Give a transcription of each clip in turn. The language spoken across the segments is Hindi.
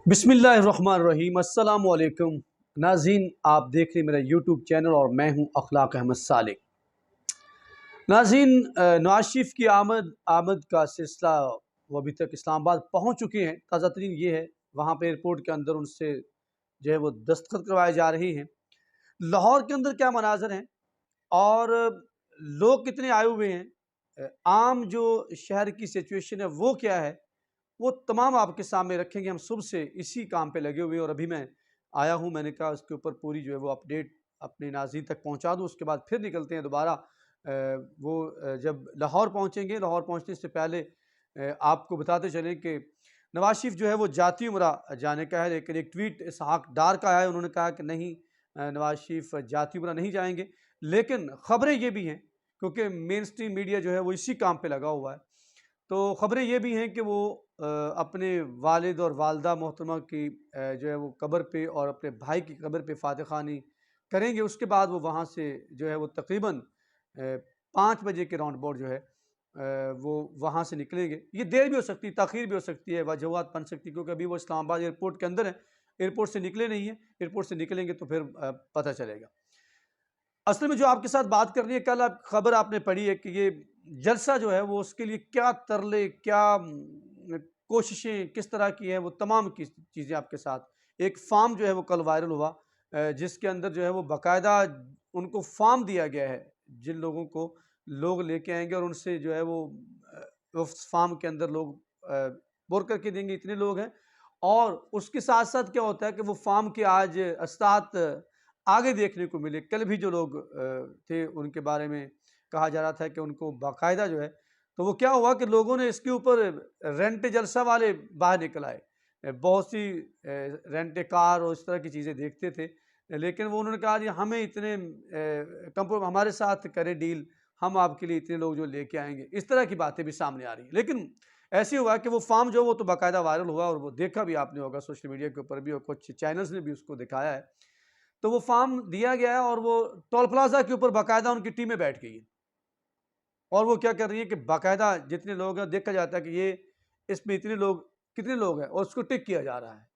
बिस्मिल्लाहिर्रहमानिर्रहीम। अस्सलाम वालेकुम नाज़रीन, आप देख रहे हैं मेरा यूट्यूब चैनल और मैं हूं अखलाक अहमद सालिक। नाज़रीन, नवाज शरीफ की आमद आमद का सिलसिला वो अभी तक इस्लामाबाद पहुंच चुके हैं। ताज़ा तरीन ये है, वहां पे एयरपोर्ट के अंदर उनसे जो है वो दस्तखत करवाए जा रहे हैं। लाहौर के अंदर क्या मनाजर हैं और लोग कितने आए हुए हैं, आम जो शहर की सिचुएशन है वो क्या है, वो तमाम आपके सामने रखेंगे। हम सुबह से इसी काम पे लगे हुए हैं और अभी मैं आया हूँ, मैंने कहा उसके ऊपर पूरी जो है वो अपडेट अपने नाज़रीन तक पहुँचा दूँ। उसके बाद फिर निकलते हैं दोबारा। जब लाहौर पहुँचेंगे, लाहौर पहुँचने से पहले आपको बताते चलें कि नवाज शरीफ जो है वो जाती उमरा जाने का है, लेकिन एक ट्वीट इसहाक डार का है। उन्होंने कहा कि नहीं, नवाज शरीफ जाती उमरा नहीं जाएंगे। लेकिन ख़बरें ये भी हैं, क्योंकि मेन स्ट्रीम मीडिया जो है वो इसी काम पर लगा हुआ है, तो ख़बरें ये भी हैं कि वो अपने वालिद और वालदा मोहतरमा की जो है वो कब्र पे और अपने भाई की कब्र पे फ़ातिह ख़ानी करेंगे। उसके बाद वो वहाँ से जो है वो तकरीबन 5 बजे के राउंड अबाउट जो है वो वहाँ से निकलेंगे। ये देर भी हो सकती है, ताख़ीर भी हो सकती है, वजूहात बन सकती है, क्योंकि अभी वो इस्लामाबाद एयरपोर्ट के अंदर है, एयरपोर्ट से निकले नहीं हैं। एयरपोर्ट से निकलेंगे तो फिर पता चलेगा। असल में जो आपके साथ बात करनी है, कल आप खबर आपने पढ़ी है कि ये जलसा जो है वो उसके लिए क्या तरले, क्या कोशिशें किस तरह की है, वो तमाम की चीज़ें आपके साथ। एक फार्म जो है वो कल वायरल हुआ, जिसके अंदर जो है वो बाकायदा उनको फार्म दिया गया है, जिन लोगों को लोग लेके आएंगे और उनसे जो है वो उस फार्म के अंदर लोग बोर करके देंगे, इतने लोग हैं। और उसके साथ साथ क्या होता है कि वो फार्म के आज अस्तात आगे देखने को मिले। कल भी जो लोग थे उनके बारे में कहा जा रहा था कि उनको बाकायदा जो है, तो वो क्या हुआ कि लोगों ने इसके ऊपर रेंट जलसा वाले बाहर निकल आए। बहुत सी रेंट कार और इस तरह की चीज़ें देखते थे, लेकिन वो उन्होंने कहा जी हमें इतने कंपो हमारे साथ करें डील, हम आपके लिए इतने लोग जो लेके आएंगे। इस तरह की बातें भी सामने आ रही हैं। लेकिन ऐसे हुआ कि वो फार्म जो वो तो बाकायदा वायरल हुआ और वो देखा भी आपने होगा सोशल मीडिया के ऊपर भी, और कुछ चैनल्स ने भी उसको दिखाया है। तो वो फार्म दिया गया है और वो टोल प्लाजा के ऊपर बाकायदा उनकी टीमें बैठ गई हैं और वो क्या कर रही है कि बाकायदा जितने लोग हैं देखा जाता है कि ये इसमें इतने लोग, कितने लोग हैं, और उसको टिक किया जा रहा है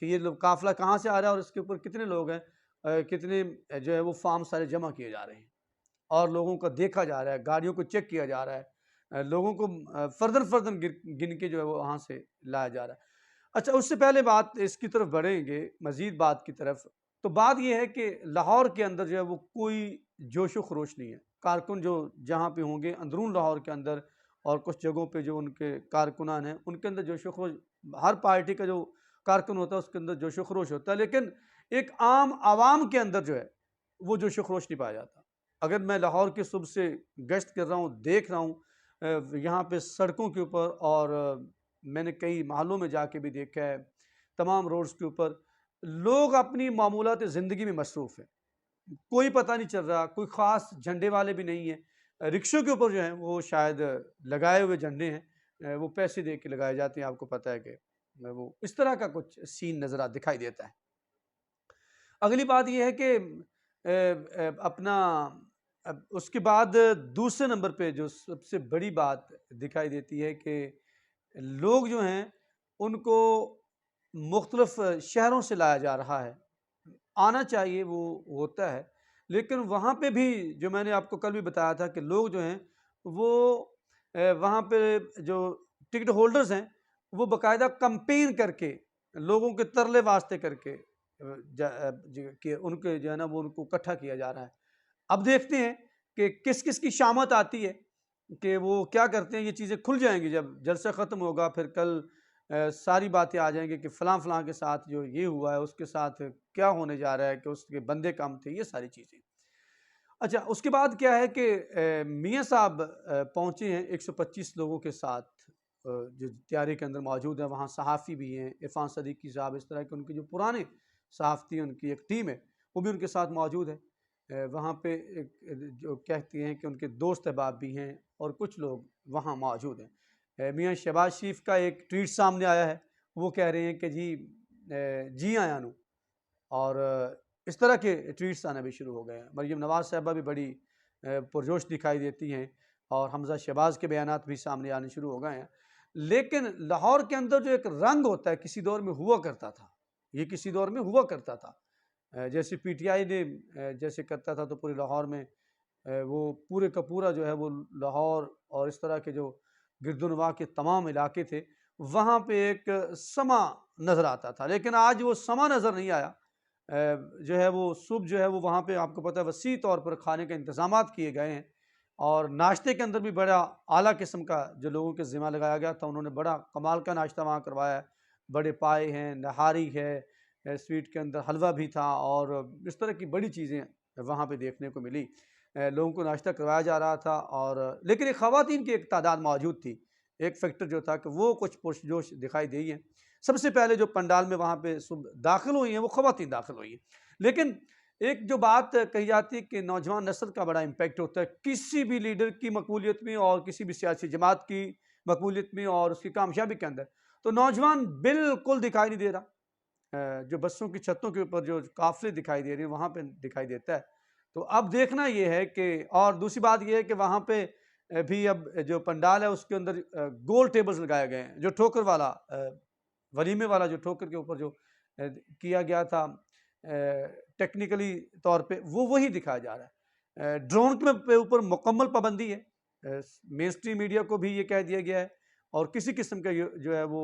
कि ये लोग काफिला कहाँ से आ रहा है और इसके ऊपर कितने लोग हैं, कितने जो है वो फार्म सारे जमा किए जा रहे हैं और लोगों को देखा जा रहा है, गाड़ियों को चेक किया जा रहा है, लोगों को फर्दर फर्दर गिन के जो है वो वहाँ से लाया जा रहा है। अच्छा, उससे पहले बात इसकी तरफ बढ़ेंगे, मज़ीद बात की तरफ। तो बात ये है कि लाहौर के अंदर जो है वो कोई जोशो खरोश नहीं है। कारकुन जो जहाँ पे होंगे अंदरून लाहौर के अंदर और कुछ जगहों पे जो उनके कारकुनान हैं, उनके अंदर जोशो खरोश, हर पार्टी का जो कारकुन होता है उसके अंदर जोशो खरोश होता है, लेकिन एक आम आवाम के अंदर जो है वो जोशो खरोश नहीं पाया जाता। अगर मैं लाहौर की सुबह से गश्त कर रहा हूँ, देख रहा हूँ यहाँ पे सड़कों के ऊपर, और मैंने कई महलों में जाके भी देखा है, तमाम रोड्स के ऊपर लोग अपनी मामूलात ज़िंदगी में मसरूफ़ हैं। कोई पता नहीं चल रहा, कोई ख़ास झंडे वाले भी नहीं है। रिक्शों के ऊपर जो हैं वो शायद लगाए हुए झंडे हैं, वो पैसे दे के लगाए जाते हैं, आपको पता है कि वो इस तरह का कुछ सीन नज़र दिखाई देता है। अगली बात ये है कि अपना उसके बाद दूसरे नंबर पे जो सबसे बड़ी बात दिखाई देती है कि लोग जो हैं उनको मुख्तलिफ शहरों से लाया जा रहा है। आना चाहिए, वो होता है, लेकिन वहाँ पे भी जो मैंने आपको कल भी बताया था कि लोग जो हैं वो वहाँ पे जो टिकट होल्डर्स हैं वो बाकायदा कंपेन करके, लोगों के तरले वास्ते करके कि उनके जो है ना वो उनको इकट्ठा किया जा रहा है। अब देखते हैं कि किस किस की शामत आती है, कि वो क्या करते हैं। ये चीज़ें खुल जाएंगी जब जलसा ख़त्म होगा, फिर कल सारी बातें आ जाएंगी कि फ़लाँ फ़लाँ के साथ जो ये हुआ है उसके साथ क्या होने जा रहा है, कि उसके बंदे कम थे, ये सारी चीज़ें। अच्छा, उसके बाद क्या है कि मियाँ साहब पहुँचे हैं 125 लोगों के साथ, जो तैयारी के अंदर मौजूद हैं। वहाँ सहाफ़ी भी हैं, इरफ़ान सदीक़ी साहब, इस तरह के उनके जो पुराने सहाफ़ती, उनकी एक टीम है, वो भी उनके साथ मौजूद है। वहाँ पे एक जो कहते हैं कि उनके दोस्त अहबाब भी हैं और कुछ लोग वहाँ मौजूद हैं। मियाँ शहबाज शरीफ का एक ट्वीट सामने आया है, वो कह रहे हैं कि जी आया नू, और इस तरह के ट्वीट्स आना भी शुरू हो गए हैं। मरीम नवाज़ साहिबा भी बड़ी पुरजोश दिखाई देती हैं और हमज़ा शहबाज के बयानात भी सामने आने शुरू हो गए हैं। लेकिन लाहौर के अंदर जो एक रंग होता है, किसी दौर में हुआ करता था, ये किसी दौर में हुआ करता था। जैसे पीटीआई ने जैसे करता था तो पूरे लाहौर में वो पूरे का पूरा जो है वो लाहौर और इस तरह के जो गिरदुनवा के तमाम इलाके थे, वहाँ पे एक समा नज़र आता था। लेकिन आज वो समा नज़र नहीं आया। जो है वो सुबह जो है वो वहाँ पे आपको पता है वसी तौर पर खाने के इंतज़ामात किए गए हैं और नाश्ते के अंदर भी बड़ा आला किस्म का जो लोगों के ज़िम्मा लगाया गया था, उन्होंने बड़ा कमाल का नाश्ता वहाँ करवाया है। बड़े पाए हैं, नहारी है, स्वीट के अंदर हलवा भी था और इस तरह की बड़ी चीज़ें वहाँ पे देखने को मिली। लोगों को नाश्ता करवाया जा रहा था और लेकिन एक ख़वातीन की एक तादाद मौजूद थी। एक फैक्टर जो था कि वो कुछ पुरजोश दिखाई दी है। सबसे पहले जो पंडाल में वहाँ पे सुबह दाखिल हुई हैं वो ख़वातीन दाखिल हुई हैं। लेकिन एक जो बात कही जाती है कि नौजवान नस्ल का बड़ा इम्पैक्ट होता है किसी भी लीडर की मकबूलियत में और किसी भी सियासी जमात की मकबूलियत में और उसकी कामयाबी के अंदर। तो नौजवान बिल्कुल दिखाई नहीं दे रहा। जो बसों की छतों के ऊपर जो काफ़िले दिखाई दे रहे हैं वहाँ पे दिखाई देता है। तो अब देखना ये है कि और दूसरी बात ये है कि वहाँ पे भी अब जो पंडाल है उसके अंदर गोल टेबल्स लगाए गए हैं। जो ठोकर वाला वलीमे वाला जो ठोकर के ऊपर जो किया गया था टेक्निकली तौर पे वो वही दिखाया जा रहा है। ड्रोन के ऊपर मुकम्मल पाबंदी है। मेन स्ट्रीम मीडिया को भी ये कह दिया गया है और किसी किस्म का जो है वो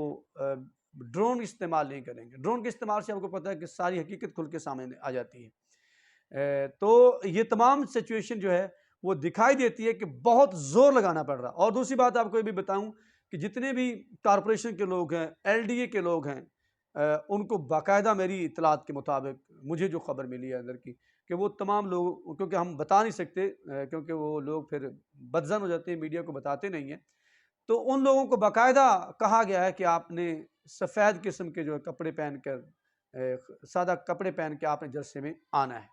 ड्रोन इस्तेमाल नहीं करेंगे। ड्रोन के इस्तेमाल से आपको पता है कि सारी हकीकत खुल के सामने आ जाती है। तो ये तमाम सिचुएशन जो है वो दिखाई देती है कि बहुत ज़ोर लगाना पड़ रहा। और दूसरी बात आपको ये भी बताऊं कि जितने भी कॉरपोरेशन के लोग हैं, एलडीए के लोग हैं, उनको बाकायदा मेरी इतलात के मुताबिक मुझे जो खबर मिली है अंदर की कि वो तमाम लोग, क्योंकि हम बता नहीं सकते क्योंकि वो लोग फिर बदज़न हो जाते हैं, मीडिया को बताते नहीं हैं, तो उन लोगों को बाकायदा कहा गया है कि आपने सफ़ेद किस्म के जो है कपड़े पहन कर सादा कपड़े पहन के आपने जलसे में आना है।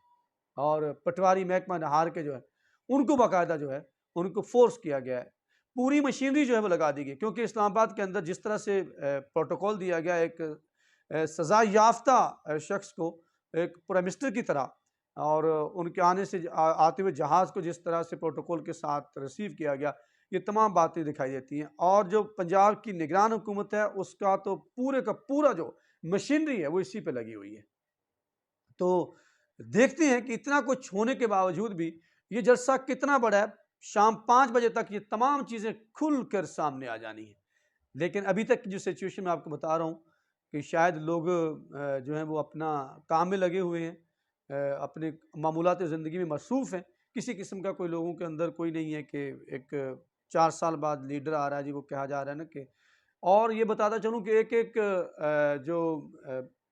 और पटवारी महकमा नहार के जो है उनको बाकायदा जो है उनको फोर्स किया गया है। पूरी मशीनरी जो है वो लगा दी गई क्योंकि इस्लामाबाद के अंदर जिस तरह से प्रोटोकॉल दिया गया एक सज़ा याफ्ता शख्स को एक प्राइम मिनिस्टर की तरह और उनके आने से आते हुए जहाज़ को जिस तरह से प्रोटोकॉल के साथ रिसीव किया गया, ये तमाम बातें दिखाई देती हैं। और जो पंजाब की निगरान हुकूमत है उसका तो पूरे का पूरा जो मशीनरी है वो इसी पे लगी हुई है। तो देखते हैं कि इतना कुछ होने के बावजूद भी ये जलसा कितना बड़ा है। शाम 5 बजे तक ये तमाम चीज़ें खुल कर सामने आ जानी है। लेकिन अभी तक की जो सिचुएशन मैं आपको बता रहा हूँ कि शायद लोग जो हैं वो अपना काम में लगे हुए हैं, अपने मामूलात ज़िंदगी में मसरूफ़ हैं। किसी किस्म का कोई लोगों के अंदर कोई नहीं है कि एक 4 साल बाद लीडर आ रहा है जी, वो कहा जा रहा है ना कि। और ये बताता चलूँ कि एक-एक जो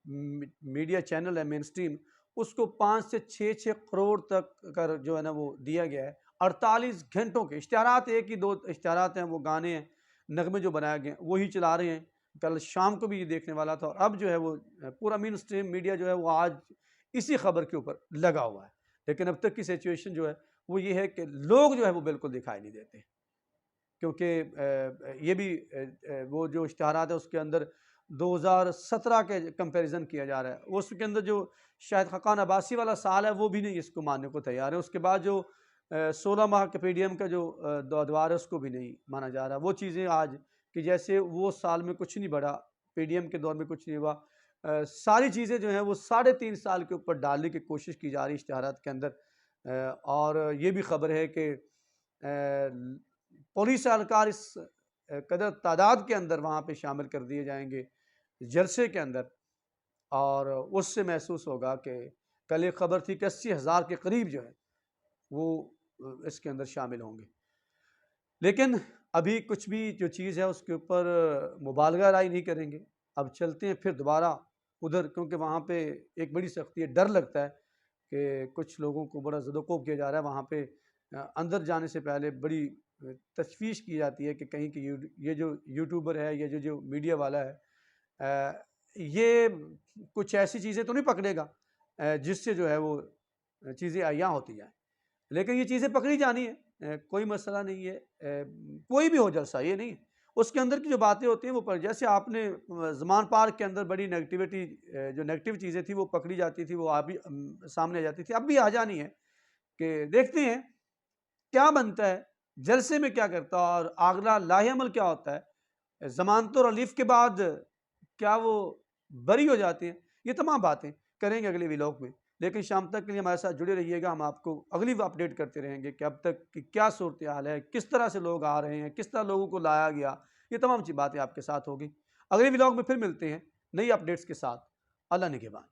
मीडिया चैनल है मेन स्ट्रीम, उसको 5 से 6-6 करोड़ तक का जो है ना वो दिया गया है। 48 घंटों के इश्तिहारात, एक ही 2 इश्तिहारात हैं, वो गाने हैं, नगमे जो बनाए गए हैं वही चला रहे हैं। कल शाम को भी ये देखने वाला था और अब जो है वो पूरा मेन स्ट्रीम मीडिया जो है वो आज इसी खबर के ऊपर लगा हुआ है। लेकिन अब तक की सिचुएशन जो है वो ये है कि लोग जो है वो बिल्कुल दिखाई नहीं देते, क्योंकि ये भी वो जो इश्तिहारात है उसके अंदर 2017 के कंपैरिजन किया जा रहा है। उसके अंदर जो शायद खकान अब्बासी वाला साल है वो भी नहीं इसको मानने को तैयार है। उसके बाद जो 16 माह के पीडीएम का जो दौर है उसको भी नहीं माना जा रहा। वो चीज़ें आज कि जैसे वो साल में कुछ नहीं बढ़ा, पीडीएम के दौर में कुछ नहीं हुआ। सारी चीज़ें जो हैं वो 3.5 साल के ऊपर डालने की कोशिश की जा रही है इश्तिहारात के अंदर। और ये भी खबर है कि पुलिस एहलकार इस कदर तादाद के अंदर वहाँ पे शामिल कर दिए जाएंगे जलसे के अंदर, और उससे महसूस होगा कि कल एक खबर थी कि 80,000 के करीब जो है वो इसके अंदर शामिल होंगे। लेकिन अभी कुछ भी जो चीज़ है उसके ऊपर मुबालगा राय नहीं करेंगे। अब चलते हैं फिर दोबारा उधर, क्योंकि वहाँ पे एक बड़ी सख्ती है। डर लगता है कि कुछ लोगों को बड़ा ज़दोकोब किया जा रहा है वहाँ पे। अंदर जाने से पहले बड़ी तशवीश की जाती है कि कहीं कि ये जो यूट्यूबर है, ये जो मीडिया वाला है, ये कुछ ऐसी चीज़ें तो नहीं पकड़ेगा जिससे जो है वो चीज़ें अय्याह होती जाएँ। लेकिन ये चीज़ें पकड़ी जानी है, कोई मसला नहीं है। कोई भी हो जलसा, ये नहीं, उसके अंदर की जो बातें होती हैं वो पर, जैसे आपने ज़मान पार्क के अंदर बड़ी नेगेटिविटी, जो नेगेटिव चीज़ें थी वो पकड़ी जाती थी, वो अभी सामने आ जाती थी, अब भी आ जानी है कि देखते हैं क्या बनता है, जलसे में क्या करता है और अगला लाहेअमल क्या होता है। ज़मानत और अलीफ के बाद क्या वो बरी हो जाते हैं? ये तमाम बातें करेंगे अगले व्लॉग में। लेकिन शाम तक के लिए हमारे साथ जुड़े रहिएगा, हम आपको अगली अपडेट करते रहेंगे कि अब तक की क्या सूरत हाल है, किस तरह से लोग आ रहे हैं, किस तरह लोगों को लाया गया, ये तमाम सी बातें आपके साथ होगी। अगले व्लॉग में फिर मिलते हैं नई अपडेट्स के साथ। अल्लाह निगहबान।